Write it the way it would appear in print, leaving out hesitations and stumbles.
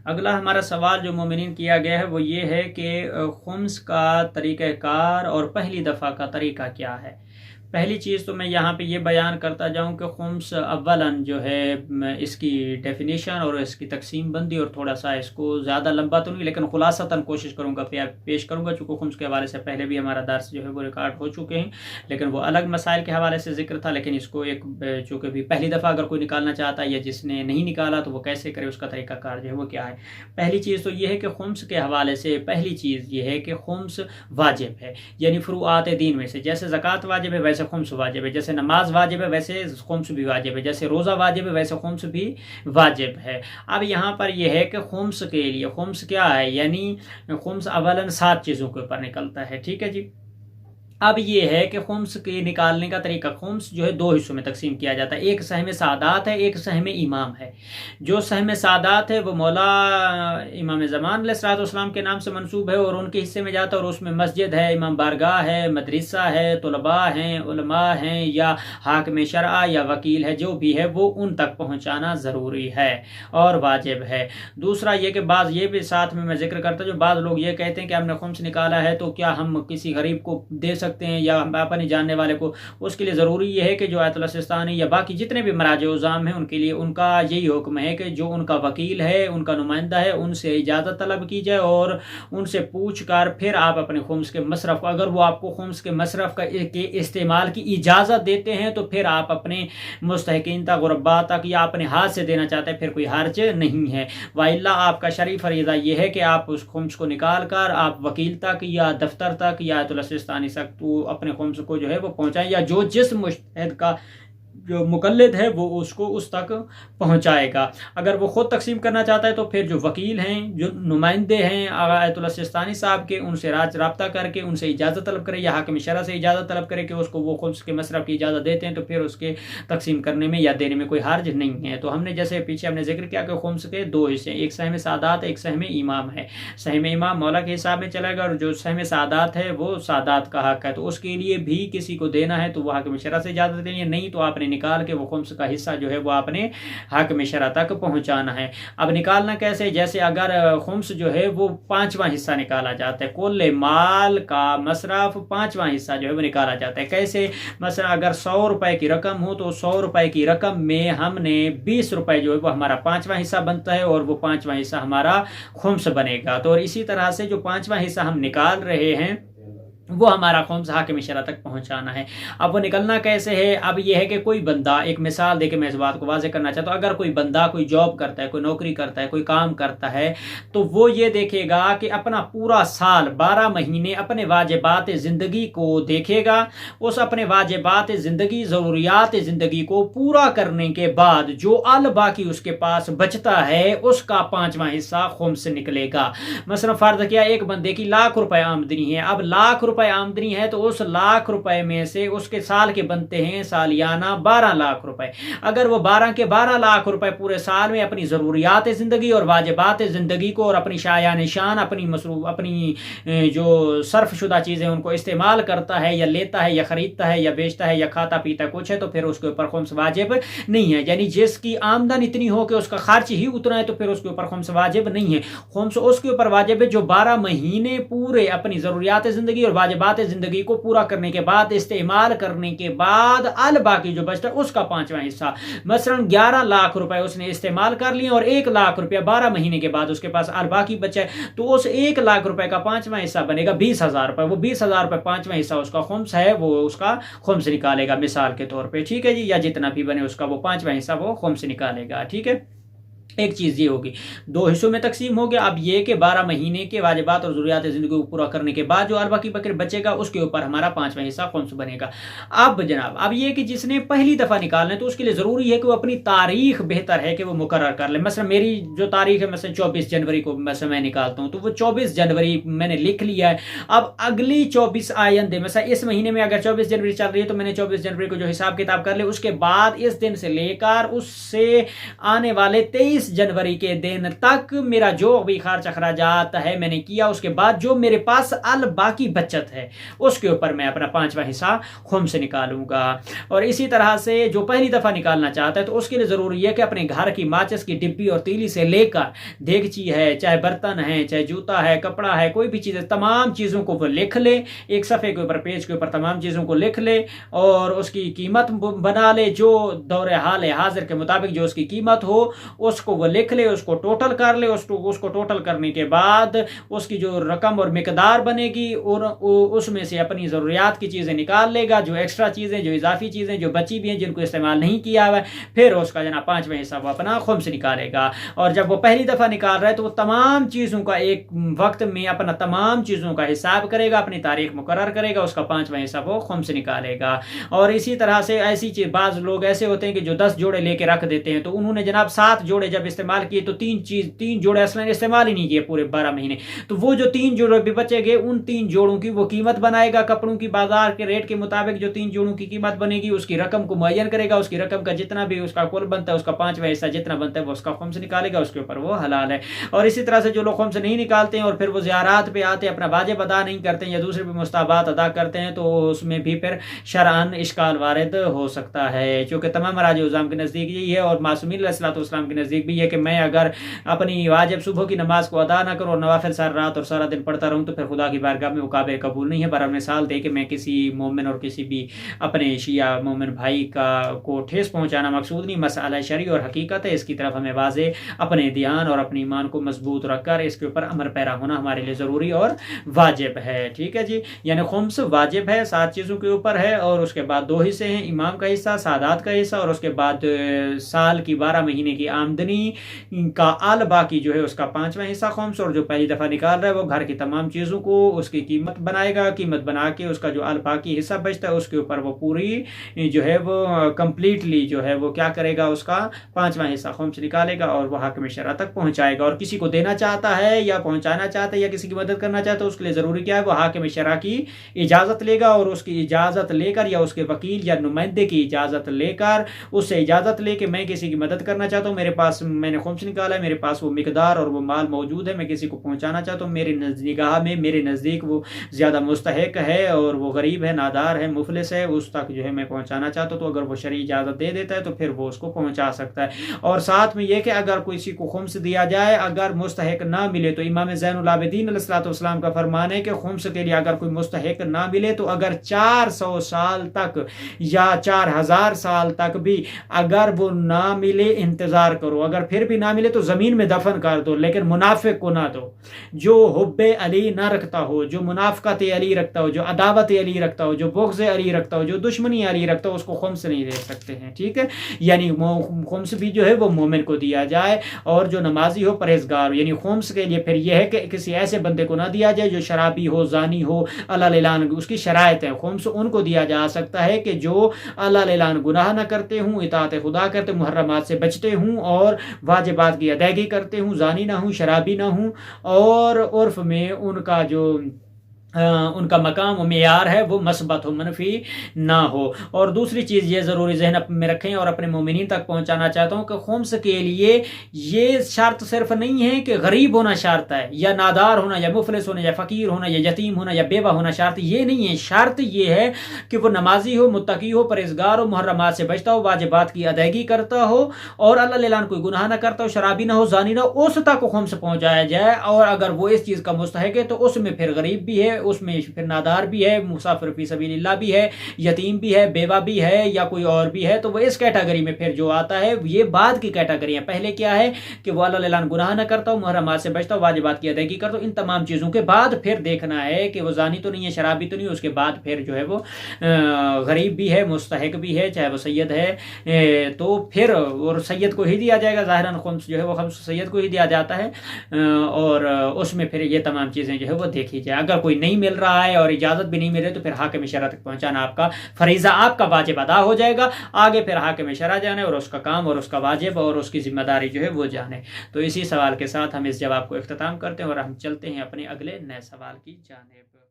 اگلا ہمارا سوال جو مومنین کیا گیا ہے وہ یہ ہے کہ خمس کا طریقہ کار اور پہلی دفعہ کا طریقہ کیا ہے۔ پہلی چیز تو میں یہاں پہ یہ بیان کرتا جاؤں کہ خمس اولاً جو ہے اس کی ڈیفینیشن اور اس کی تقسیم بندی، اور تھوڑا سا اس کو زیادہ لمبا تو نہیں لیکن خلاصتاً کوشش کروں گا پیش کروں گا، چونکہ خمس کے حوالے سے پہلے بھی ہمارا درس جو ہے وہ ریکارڈ ہو چکے ہیں، لیکن وہ الگ مسائل کے حوالے سے ذکر تھا، لیکن اس کو ایک چونکہ بھی پہلی دفعہ اگر کوئی نکالنا چاہتا ہے یا جس نے نہیں نکالا تو وہ کیسے کرے، اس کا طریقہ کار جو ہے وہ کیا ہے۔ پہلی چیز تو یہ ہے کہ خمس کے حوالے سے پہلی چیز یہ ہے کہ خمس واجب ہے، یعنی فروعات دین میں سے جیسے زکوٰۃ واجب ہے ویسے خمس واجب ہے، جیسے نماز واجب ہے ویسے خمس بھی واجب ہے، جیسے روزہ واجب ہے ویسے خمس بھی واجب ہے۔ اب یہاں پر یہ ہے کہ خمس کے لیے خمس کیا ہے، یعنی خمس اولاً 7 چیزوں کے اوپر نکلتا ہے، ٹھیک ہے جی۔ اب یہ ہے کہ خمس کے نکالنے کا طریقہ، خمس جو ہے 2 حصوں میں تقسیم کیا جاتا ہے، ایک سہم سعادات ہے، ایک سہم امام ہے۔ جو سہم سعادات ہے وہ مولا امام زمان علیہ السلام کے نام سے منسوب ہے اور ان کے حصے میں جاتا ہے، اور اس میں مسجد ہے، امام بارگاہ ہے، مدرسہ ہے، طلباء ہیں، علماء ہیں، یا حاکم شرع یا وکیل ہے، جو بھی ہے وہ ان تک پہنچانا ضروری ہے اور واجب ہے۔ دوسرا یہ کہ بعض یہ بھی ساتھ میں ذکر کرتا ہوں، جو بعض لوگ یہ کہتے ہیں کہ ہم نے خمس نکالا ہے تو کیا ہم کسی غریب کو دے سکتے ہیں یا اپنے جاننے والے کو، اس کے لیے ضروری یہ ہے کہ جو آیت اللہ سستانی یا باقی جتنے بھی مراجع عظام ہیں ان کے لیے ان کا یہی حکم ہے کہ جو ان کا وکیل ہے، ان کا نمائندہ ہے، ان سے اجازت طلب کی جائے اور ان سے پوچھ کر پھر آپ اپنے خمس کے مصرف کو، اگر وہ آپ کو خمس کے مصرف کے استعمال کی اجازت دیتے ہیں تو پھر آپ اپنے مستحقین تک، غرباء تک یا اپنے ہاتھ سے دینا چاہتے ہیں، پھر کوئی حرج نہیں ہے۔ وَإِلَّا آپ کا شرعی فریضہ یہ ہے کہ آپ اس خمس کو نکال کر آپ وکیل تک یا دفتر تک یا آیت اللہ سستانی تک اپنے خمس کو جو ہے وہ پہنچائیں، یا جو جس مجتہد کا جو مقلد ہے وہ اس کو اس تک پہنچائے گا۔ اگر وہ خود تقسیم کرنا چاہتا ہے تو پھر جو وکیل ہیں، جو نمائندے ہیں آیت اللہ سستانی صاحب کے، ان سے رابطہ کر کے ان سے اجازت طلب کرے یا حاکم شرع سے اجازت طلب کرے کہ اس کو وہ خمس کے مصرف کی اجازت دیتے ہیں، تو پھر اس کے تقسیم کرنے میں یا دینے میں کوئی حرج نہیں ہے۔ تو ہم نے جیسے پیچھے ہم نے ذکر کیا کہ خمس کے 2 حصے، ایک سہم سعادات، ایک سہم امام ہے۔ سہم امام مولا کے حساب میں چلے گا، اور جو سہم سعادات ہے وہ سعادات کا حق ہے، تو اس کے لیے بھی کسی کو دینا ہے تو وہ حاکم شرع سے اجازت دینی ہے، نہیں تو آپ نے نکال کے وہ خمس کا حصہ جو ہے وہ آپ نے حاکم شرع تک پہنچانا ہے۔ اب نکالنا کیسے، جیسے اگر خمس جو ہے وہ 5واں حصہ نکالا جاتا ہے، کل مال کا مصرف 5واں حصہ جو ہے وہ نکالا جاتا ہے۔ کیسے، مثلا اگر 100 روپے کی رقم ہو تو 100 روپے کی رقم میں ہم نے 20 روپے جو ہے وہ ہمارا 5واں حصہ بنتا ہے اور وہ 5واں حصہ ہمارا خمس بنے گا۔ تو اور اسی طرح سے جو 5واں حصہ ہم نکال رہے ہیں وہ ہمارا خمس حاکم شرع تک پہنچانا ہے۔ اب وہ نکلنا کیسے ہے، اب یہ ہے کہ کوئی بندہ، ایک مثال دے کے میں اس بات کو واضح کرنا چاہتا ہوں، اگر کوئی بندہ کوئی جاب کرتا ہے، کوئی نوکری کرتا ہے، کوئی کام کرتا ہے، تو وہ یہ دیکھے گا کہ اپنا پورا سال 12 مہینے اپنے واجبات زندگی کو دیکھے گا، اس اپنے واجبات زندگی، ضروریات زندگی کو پورا کرنے کے بعد جو باقی اس کے پاس بچتا ہے اس کا 5واں حصہ خمس نکلے گا۔ مثلا فرض کیا ایک بندے کی 1,00,000 روپے آمدنی ہے، اب 1,00,000 روپے آمدنی ہے تو اس 1,00,000 روپے میں سے اس کے سال کے بنتے ہیں سالیانہ 12,00,000 روپے۔ اگر وہ 12,00,000 روپے پورے سال میں اپنی ضروریات زندگی اور واجبات زندگی کو اور اپنی شایان نشان، اپنی مصروف، اپنی جو صرف شدہ چیزیں ان کو استعمال کرتا ہے یا لیتا ہے یا خریدتا ہے یا بیچتا ہے یا کھاتا پیتا کچھ ہے، تو پھر اس کے اوپر خمس واجب نہیں ہے۔ یعنی جس کی آمدن اتنی ہو کہ اس کا خرچ ہی اتنا ہے تو پھر اس کے اوپر خمس واجب نہیں ہے۔ خمس اس کے اوپر واجب ہے جو 12 مہینے پورے اپنی ضروریات زندگی اور واجبات زندگی کو پورا کرنے کے بعد، استعمال کرنے کے بعد باقی جو بچتا ہے اس کا 5واں حصہ۔ مثلا 11,00,000 روپے اس نے استعمال کر لیے اور 1,00,000 روپیہ 12 مہینے کے بعد اس کے پاس باقی بچا ہے، تو اس 1,00,000 روپے کا 5واں حصہ بنے گا 20,000 روپے۔ وہ 20,000 روپے 5واں حصہ اس کا خمس ہے، وہ اس کا خمس نکالے گا مثال کے طور پہ، ٹھیک ہے جی، یا جتنا بھی بنے اس کا وہ 5واں حصہ وہ خمس نکالے گا، ٹھیک ہے۔ ایک چیز یہ ہوگی، 2 حصوں میں تقسیم ہو گیا۔ اب یہ کہ 12 مہینے کے واجبات اور ضروریات زندگی کو پورا کرنے کے بعد جو باقی بکر بچے گا اس کے اوپر ہمارا 5واں حصہ خمس بنے گا۔ اب جناب، اب یہ کہ جس نے پہلی دفعہ نکالنا ہے تو اس کے لیے ضروری ہے کہ وہ اپنی تاریخ بہتر ہے کہ وہ مقرر کر لے۔ مثلا میری جو تاریخ ہے، مثلا 24 جنوری کو مثلا میں نکالتا ہوں، تو وہ 24 جنوری میں نے لکھ لیا ہے۔ اب اگلی 24 آئندے، مثلا اس مہینے میں اگر 24 جنوری چل رہی ہے تو میں نے 24 جنوری کو جو حساب کتاب کر لے، اس کے بعد اس دن سے لے کر اس سے آنے والے 23 23 जनवरी के दिन तक मेरा जो भी खर्च अखराजात है मैंने किया, उसके बाद जो मेरे पास अल बाकी बचत है उसके ऊपर मैं अपना 5वां हिस्सा खुम्स निकालूंगा। और इसी तरह से जो पहली दफ़ा निकालना चाहता है तो उसके लिए ज़रूरी है कि अपने घर की माचिस की डिब्बी और तीली से लेकर देगची है, चाहे बर्तन है, चाहे जूता है, कपड़ा है, कोई भी चीज़ है, तमाम चीज़ों को वो लिख ले, एक सफ़े के ऊपर पेज के ऊपर तमाम चीज़ों को लिख ले और उसकी कीमत बना ले, जो दौरे हाल हाजिर के मुताबिक जो उसकी कीमत हो उसको वो लिख ले, उसको टोटल कर ले। उसको टोटल करने के बाद उसकी जो रकम और मिकदार बनेगी और उसमें से अपनी ज़रूरियात की चीज़ें निकाल लेगा, जो एक्स्ट्रा चीज़ें, जो इजाफी चीज़ें जो बची भी हैं जिनको इस्तेमाल नहीं किया हुआ है, फिर उसका जनाब 5वां हिस्सा वो अपना खुम्स निकालेगा। और जब वो पहली दफ़ा निकाल रहा है तो वो तमाम चीज़ों का एक वक्त में अपना तमाम चीज़ों का हिसाब करेगा, अपनी तारीख मुकर्रर करेगा, उसका 5वां हिस्सा वो खुम्स निकालेगा। और इसी तरह से ऐसी चीज़, बाज़ लोग ऐसे होते हैं कि जो 10 जोड़े लेके रख देते हैं, तो उन्होंने जनाब 7 जोड़े जब इस्तेमाल किए तो 3 जोड़े असलन इस्तेमाल ही नहीं किए पूरे 12 महीने, तो वो जो 3 जोड़े भी बचेंगे उन 3 जोड़ों की वो कीमत बनाएगा, कपड़ों की बाजार के रेट के मुताबिक जो 3 जोड़ों की कीमत बनेगी उसकी रकम को मुअय्यन करेगा, उसकी रकम का जितना भी उसका कुल बनता है उसका 5वां हिस्सा जितना बनता है वो उसका खुम्स निकालेगा, उसके ऊपर वो हलाल है। और इसी तरह से जो लोग खुम्स नहीं निकालते हैं और फिर वो ज़ियारात पे आते हैं, अपना वाजिब अदा नहीं करते हैं या दूसरे भी मुस्ताहबात अदा करते हैं, तो उसमें भी फिर शरअन इश्काल वारिद हो सकता है। क्योंकि तमाम मराज-ए-उज़्ज़ाम के नज़दीक यही है और मासूमीन अलैहिस्सलाम के नज़दीक भी है कि मैं अगर अपनी वाजिब सुबह की नमाज को अदा ना करूँ और नवाफिल सारी रात और सारा दिन पढ़ता रहूँ तो फिर खुदा की बारगाह में वो काबिल कबूल नहीं है। बहरहाल मिसाल दे के मैं किसी मोमिन और किसी भी अपने शिया मोमिन भाई को ठेस पहुँचाना मकसूद नहीं, मसला शरई और हकीकत है, इसकी तरफ हमें वाज़े अपने ध्यान और अपने ईमान को मजबूत रखकर इसके ऊपर अमर पैरा होना हमारे लिए ज़रूरी और वाजिब है। ठीक है जी, यानी खुम्स वाजिब है, 7 चीज़ों के ऊपर है और उसके बाद 2 हिस्से हैं, इमाम का हिस्सा, सादात का हिस्सा और उसके बाद साल की 12 महीने की आमदनी का अल बाकी जो है उसका 5वां हिस्सा खुम्स। और जो पहली दफ़ा निकाल रहा है वो घर की तमाम चीज़ों को उसकी कीमत बनाएगा, कीमत बना के उसका जो अल बाकी हिस्सा बचता है उसके ऊपर वो पूरी जो है वो कम्प्लीटली जो है वो क्या करेगा, उसका 5वां हिस्सा खुम्स निकालेगा और वो हाकिम शरअ तक पहुँचाएगा। और किसी को देना चाहता है या पहुँचाना चाहता है या किसी की मदद करना चाहता है उसके लिए ज़रूरी क्या है, वो हाकिम शरअ की इजाज़त लेगा और उसकी इजाज़त लेकर या उसके वकील या नुमाइंदे की इजाज़त लेकर, उससे इजाज़त लेके मैं किसी की मदद करना चाहता हूँ, मेरे पास मैंने खुम्स निकाला है, मेरे पास वो मिकदार और वो माल मौजूद है, मैं किसी को पहुँचाना चाहता हूँ, मेरे निगाह में मेरे नज़दीक वो ज़्यादा मुस्तहिक है और वो गरीब है, नादार है, मुफलिस है, उस तक जो है मैं पहुँचाना चाहता हूँ, तो अगर वो शरई इजाज़त दे देता है तो फिर वो उसको पहुँचा सकता है। और साथ में ये कि अगर किसी को खुम्स दिया जाए अगर मुस्तहिक ना मिले तो इमाम ज़ैनुल आबिदीन अलैहिस्सलाम का फरमान है कि खुम्स के लिए अगर कोई मुस्तहिक ना मिले तो अगर 400 साल तक या 4000 साल तक भी अगर वो ना मिले इंतज़ार करो, अगर फिर भी ना मिले तो ज़मीन में दफन कर दो, लेकिन मुनाफिक को ना दो, जो हुब्बे अली ना रखता हो, जो मुनाफकत अली रखता हो, जो अदावत अली रखता हो, जो बुग़्ज़ अली रखता हो, जो दुश्मनी अली रखता हो, उसको खुम्स नहीं दे सकते हैं। ठीक है, यानी खुम्स भी जो है वो मोमिन को दिया जाए और जो नमाजी हो, परहेजगार हो। यानी खुम्स के लिए फिर यह है कि किसी ऐसे बंदे को ना दिया जाए जो शराबी हो, जानी हो, अल्लाह ऐलान, उसकी शराइत है। खुम्स उनको दिया जा सकता है कि जो अल्लाह ऐलान गुनाह न करते हूँ, इताअत खुदा करते, मुहर्रमात से बचते हूँ और वाजिबात की अदायगी करते हूँ, जानी ना हूँ, शराबी ना हूँ और उर्फ में उनका जो उनका मकाम व मेयार है वो मस्बत हो, मनफी ना हो। और दूसरी चीज़ ये ज़रूरी ज़हन में रखें और अपने मोमिनीन तक पहुँचाना चाहता हूँ कि खुम्स के लिए ये शर्त सिर्फ नहीं है कि गरीब होना शर्त है या नादार होना या मुफलिस होना या फ़कीर होना या यतीम होना या बेवा होना शर्त ये नहीं है। शर्त ये है कि वो नमाजी हो, मुत्तकी हो, परहेज़गार हो, मुहर्रमात से बचता हो, वाजिबात की अदायगी करता हो और अल्लाह ऐलान कोई गुनाह ना करता हो, शराबी ना हो, जानी ना हो, उस तक खुम्स पहुँचाया जाए। और अगर वो इस चीज़ का मुस्तहिक है तो उसमें फिर गरीब भी है, उसमें फिर नादार भी है, मुसाफिर फी सबीलिल्लाह भी है, यतीम भी है, बेवा भी है या कोई और भी है, तो वो इस कैटेगरी में फिर जो आता है ये बाद की कैटेगरी है। पहले क्या है कि वो अल्लाह ऐलान गुनाह न करता हो, मुहर्रमात से बचता हो, वाजिबात की अदायगी करता हो, इन तमाम चीज़ों के बाद फिर देखना है कि वो जानी तो नहीं है, शराबी तो नहीं है, उसके बाद फिर जो है वो गरीब भी है, मुस्तहिक भी है, चाहे वो सैयद है तो फिर और सैयद को ही दिया जाएगा। ज़ाहिरन खुम्स जो है वो खुम्स सैयद को ही दिया जाता है और उसमें फिर ये तमाम चीज़ें जो है वो देखी जाए। अगर कोई नहीं मिल रहा है और इजाज़त भी नहीं मिले तो फिर हाकिम शरअ तक पहुँचाना आपका फरीज़ा, आपका वाजिब अदा हो जाएगा। आगे फिर हाकिम शरअ जाने और उसका काम और उसका वाजिब और उसकी जिम्मेदारी जो है वो जाने। तो इसी सवाल के साथ हम इस जवाब को इख्तिताम करते हैं और हम चलते हैं अपने अगले नए सवाल की जानिब।